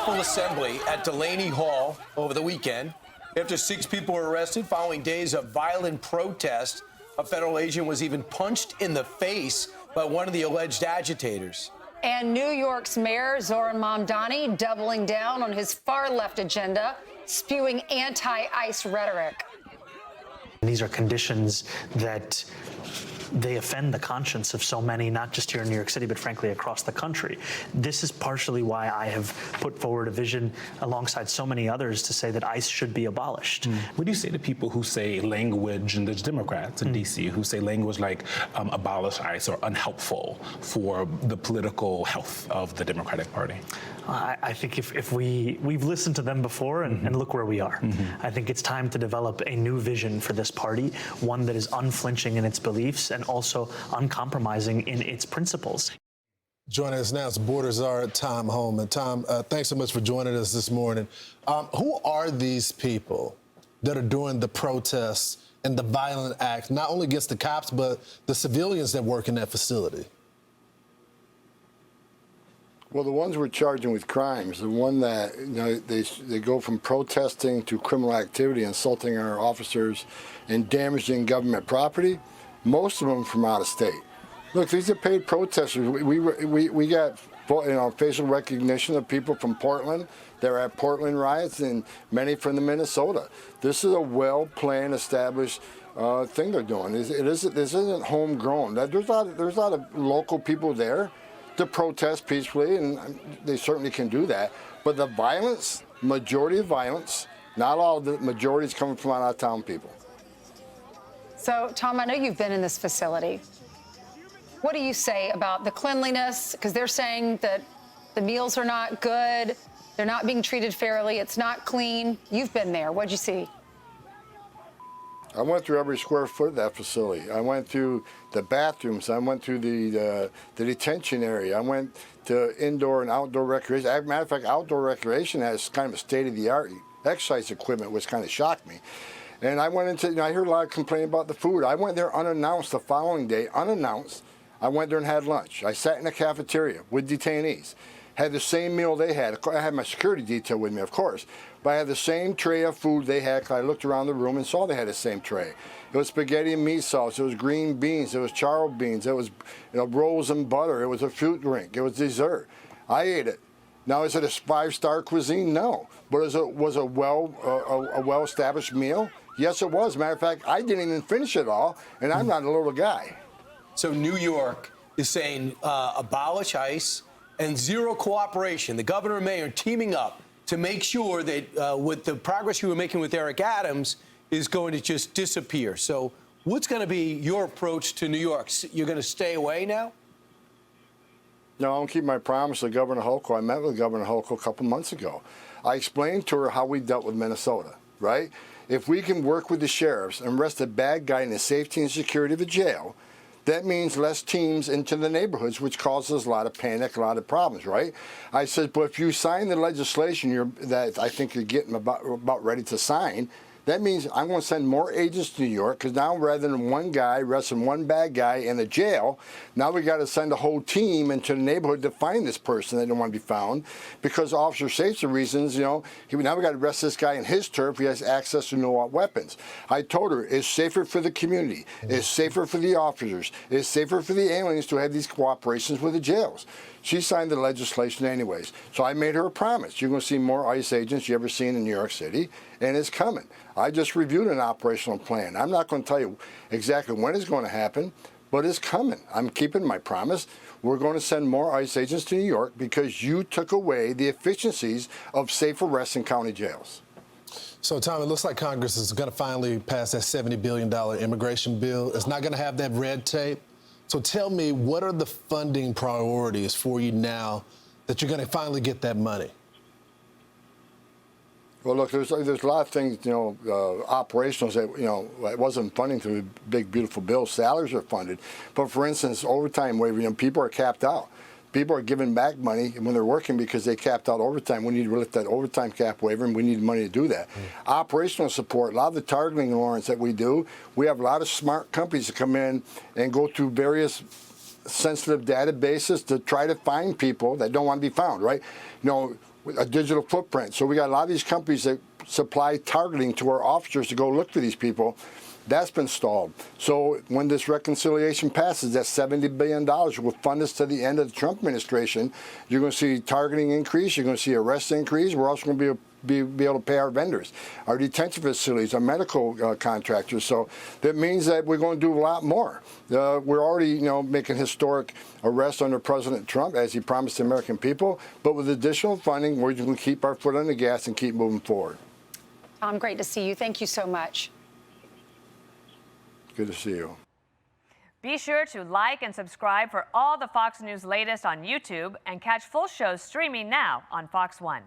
peaceful assembly at Delaney Hall over the weekend. After 6 people were arrested following days of violent protest, a federal agent was even punched in the face by one of the alleged agitators. And New York's Mayor Zoran Mamdani doubling down on his far-left agenda, spewing anti-ICE rhetoric. These are conditions that they offend the conscience of so many, not just here in New York City, but frankly across the country. This is partially why I have put forward a vision alongside so many others to say that ICE should be abolished. What do you say to people who say language, and there's Democrats in D.C. who say language like abolish ICE or unhelpful for the political health of the Democratic Party? I think if we've listened to them before and look where we are. I think it's time to develop a new vision for this party, one that is unflinching in its beliefs and also uncompromising in its principles. Joining us now is border czar Tom Homan. Tom, thanks so much for joining us this morning. Who are these people that are doing the protests and the violent acts, not only against the cops, but the civilians that work in that facility? Well, the ones we're charging with crimes, the one that they go from protesting to criminal activity, insulting our officers, and damaging government property. Most of them from out of state. Look, these are paid protesters. We got facial recognition of people from Portland. They're at Portland riots, and many from the Minnesota. This is a well-planned, established thing they're doing. This isn't homegrown. There's a lot of local people there to protest peacefully, and they certainly can do that. But the violence, majority of violence, not all of the majority is coming from out-of-town people. So, Tom, I know you've been in this facility. What do you say about the cleanliness? Because they're saying that the meals are not good, they're not being treated fairly, it's not clean. You've been there. What'd you see? I went through every square foot of that facility. I went through the bathrooms. I went through the detention area. I went to indoor and outdoor recreation. As a matter of fact, outdoor recreation has kind of a state-of-the-art exercise equipment, which kind of shocked me. And I went into, I heard a lot of complaining about the food. I went there unannounced the following day, unannounced. I went there and had lunch. I sat in the cafeteria with detainees, had the same meal they had. I had my security detail with me, of course, but I had the same tray of food they had because I looked around the room and saw they had the same tray. It was spaghetti and meat sauce. It was green beans. It was charro beans. It was rolls and butter. It was a fruit drink. It was dessert. I ate it. Now, is it a 5-star cuisine? No. But was a well-established meal? Yes, it was. Matter of fact, I didn't even finish it all, and I'm not a little guy. So New York is saying abolish ICE and zero cooperation. The governor and mayor teaming up to make sure that with the progress you were making with Eric Adams is going to just disappear. So what's going to be your approach to New York? You're going to stay away now? No, I don't keep my promise to Governor Hochul. I met with Governor Hochul a couple months ago. I explained to her how we dealt with Minnesota, right? If we can work with the sheriffs and arrest a bad guy in the safety and security of a jail, that means less teams into the neighborhoods, which causes a lot of panic, a lot of problems, right? I said, but if you sign the legislation that I think you're getting about ready to sign, that means I'm going to send more agents to New York, because now rather than one guy arresting one bad guy in a jail, now we got to send a whole team into the neighborhood to find this person that don't want to be found, because officer safety reasons, now we got to arrest this guy in his turf. He has access to no weapons. I told her it's safer for the community, it's safer for the officers, it's safer for the aliens to have these cooperations with the jails. She signed the legislation anyways. So I made her a promise. You're going to see more ICE agents you ever seen in New York City, and it's coming. I just reviewed an operational plan. I'm not going to tell you exactly when it's going to happen, but it's coming. I'm keeping my promise. We're going to send more ICE agents to New York because you took away the efficiencies of safe arrests in county jails. So, Tom, it looks like Congress is going to finally pass that $70 billion immigration bill. It's not going to have that red tape. So tell me, what are the funding priorities for you now that you're going to finally get that money? Well, look, there's a lot of things, operationals that, it wasn't funding through the big, beautiful bill. Salaries are funded. But, for instance, overtime waiver, people are capped out. People are giving back money when they're working because they capped out overtime. We need to lift that overtime cap waiver, and we need money to do that. Operational support, a lot of the targeting, Lawrence, that we do, we have a lot of smart companies that come in and go through various sensitive databases to try to find people that don't want to be found, right? a digital footprint. So we got a lot of these companies that supply targeting to our officers to go look for these people. That's been stalled. So when this reconciliation passes, that $70 billion will fund us to the end of the Trump administration. You're going to see targeting increase. You're going to see arrests increase. We're also going to be able to pay our vendors, our detention facilities, our medical contractors. So that means that we're going to do a lot more. We're already, making historic arrests under President Trump, as he promised the American people. But with additional funding, we're going to keep our foot on the gas and keep moving forward. Tom, great to see you. Thank you so much. Good to see you. Be sure to like and subscribe for all the Fox News latest on YouTube and catch full shows streaming now on Fox One.